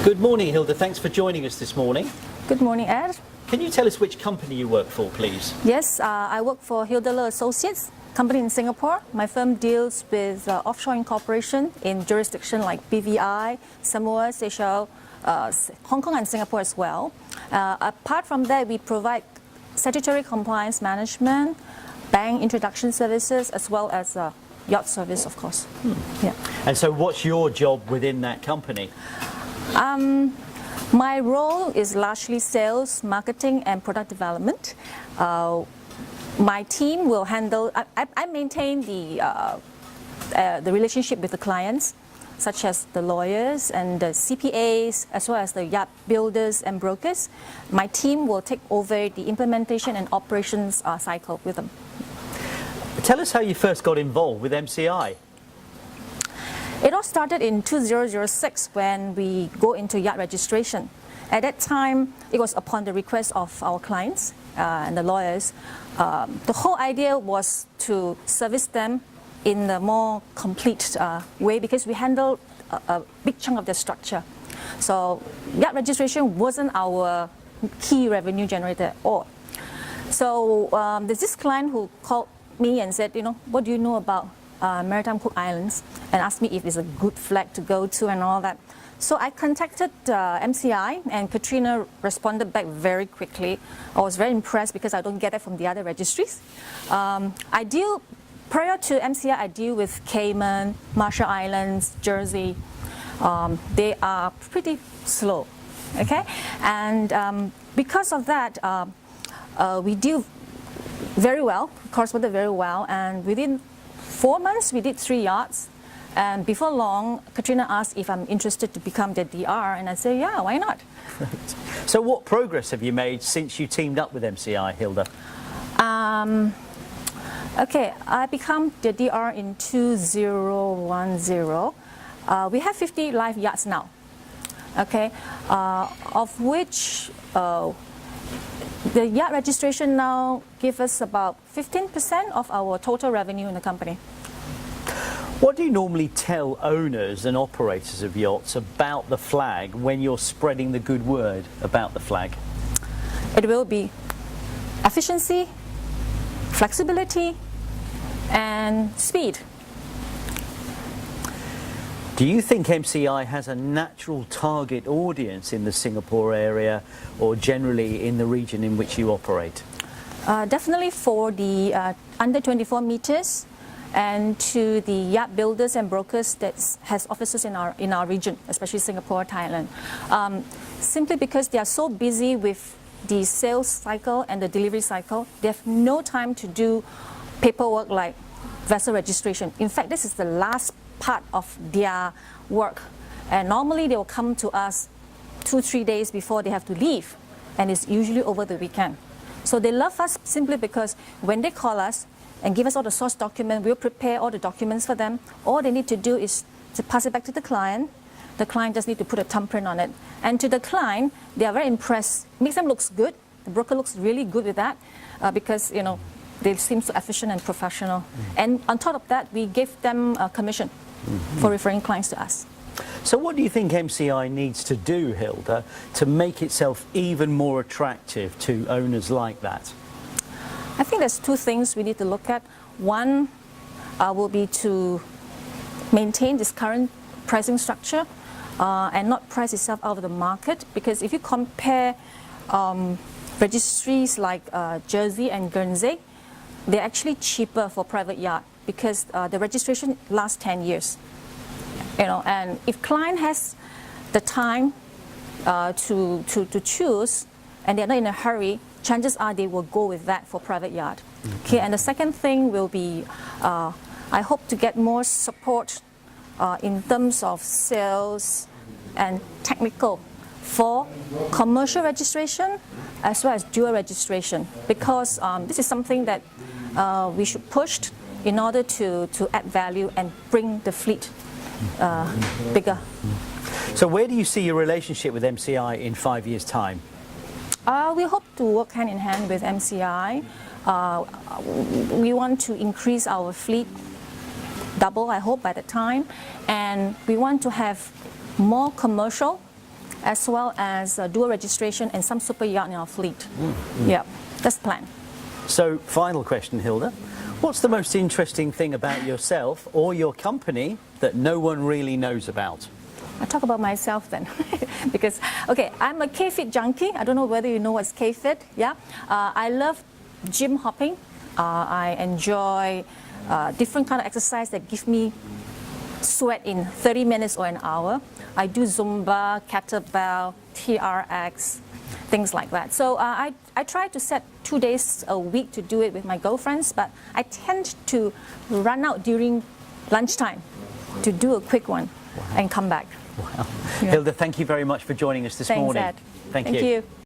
Good morning, Hilda. Thanks for joining us this morning. Good morning, Ed. Can you tell us which company you work for, please? Yes, I work for Hilda Associates, company in Singapore. My firm deals with offshore incorporation in jurisdictions like BVI, Samoa, Seychelles, Hong Kong and Singapore as well. Apart from that, we provide statutory compliance management, bank introduction services, as well as yacht service, of course. Yeah. And so what's your job within that company? My role is largely sales, marketing, and product development. My team will handle. I maintain the relationship with the clients, such as the lawyers and the CPAs, as well as the yacht builders and brokers. My team will take over the implementation and operations cycle with them. Tell us how you first got involved with MCI. It all started in 2006 when we go into yacht registration. At that time, it was upon the request of our clients and the lawyers. The whole idea was to service them in a more complete way because we handled a big chunk of the structure. So yacht registration wasn't our key revenue generator at all. So there's this client who called me and said, what do you know about Maritime Cook Islands, and asked me if it's a good flag to go to and all that. So I contacted MCI, and Katrina responded back very quickly. I was very impressed because I don't get that from the other registries. Prior to MCI, I deal with Cayman, Marshall Islands, Jersey. They are pretty slow, okay? And because of that, we deal very well, corresponded very well, and within 4 months, we did 3 yachts, and before long, Katrina asked if I'm interested to become the DR, and I said, yeah, why not? Right. So what progress have you made since you teamed up with MCI, Hilda? Okay, I became the DR in 2010. We have 50 live yachts now, okay, of which the yacht registration now gives us about 15% of our total revenue in the company. What do you normally tell owners and operators of yachts about the flag when you're spreading the good word about the flag? It will be efficiency, flexibility, and speed. Do you think MCI has a natural target audience in the Singapore area or generally in the region in which you operate? Definitely for the under 24 meters and to the yacht builders and brokers that has offices in our region, especially Singapore, Thailand. Simply because they are so busy with the sales cycle and the delivery cycle, they have no time to do paperwork like vessel registration. In fact, this is the last part of their work, and normally they will come to us 2-3 days before they have to leave, and it's usually over the weekend. So they love us simply because when they call us and give us all the source document, we'll prepare all the documents for them. All they need to do is to pass it back to the client. The client just need to put a thumbprint on it, and to the client, they are very impressed. It makes them look good. The broker looks really good with that because they seem so efficient and professional. And on top of that, we give them a commission for referring clients to us. So what do you think MCI needs to do, Hilda, to make itself even more attractive to owners like that? I think there's 2 things we need to look at. One will be to maintain this current pricing structure and not price itself out of the market, because if you compare registries like Jersey and Guernsey, they're actually cheaper for private yacht because the registration lasts 10 years. And if client has the time to choose and they're not in a hurry, chances are they will go with that for private yacht. Okay, and the second thing will be I hope to get more support in terms of sales and technical for commercial registration as well as dual registration, because this is something that we should push in order to add value and bring the fleet bigger. So where do you see your relationship with MCI in 5 years' time? We hope to work hand in hand with MCI. We want to increase our fleet double, I hope, by the time, and we want to have more commercial as well as dual registration and some super yacht in our fleet. Yeah, that's the plan. So, final question, Hilda. What's the most interesting thing about yourself or your company that no one really knows about? I'll talk about myself then. Because, okay, I'm a K-Fit junkie. I don't know whether you know what's K-Fit. Yeah, I love gym hopping. I enjoy different kind of exercise that give me sweat in 30 minutes or an hour. I do Zumba, kettlebell, TRX, things like that. So I try to set 2 days a week to do it with my girlfriends, but I tend to run out during lunchtime to do a quick one and come back. Wow. Yeah. Hilda, thank you very much for joining us this morning. Thanks, Ed. Thank you.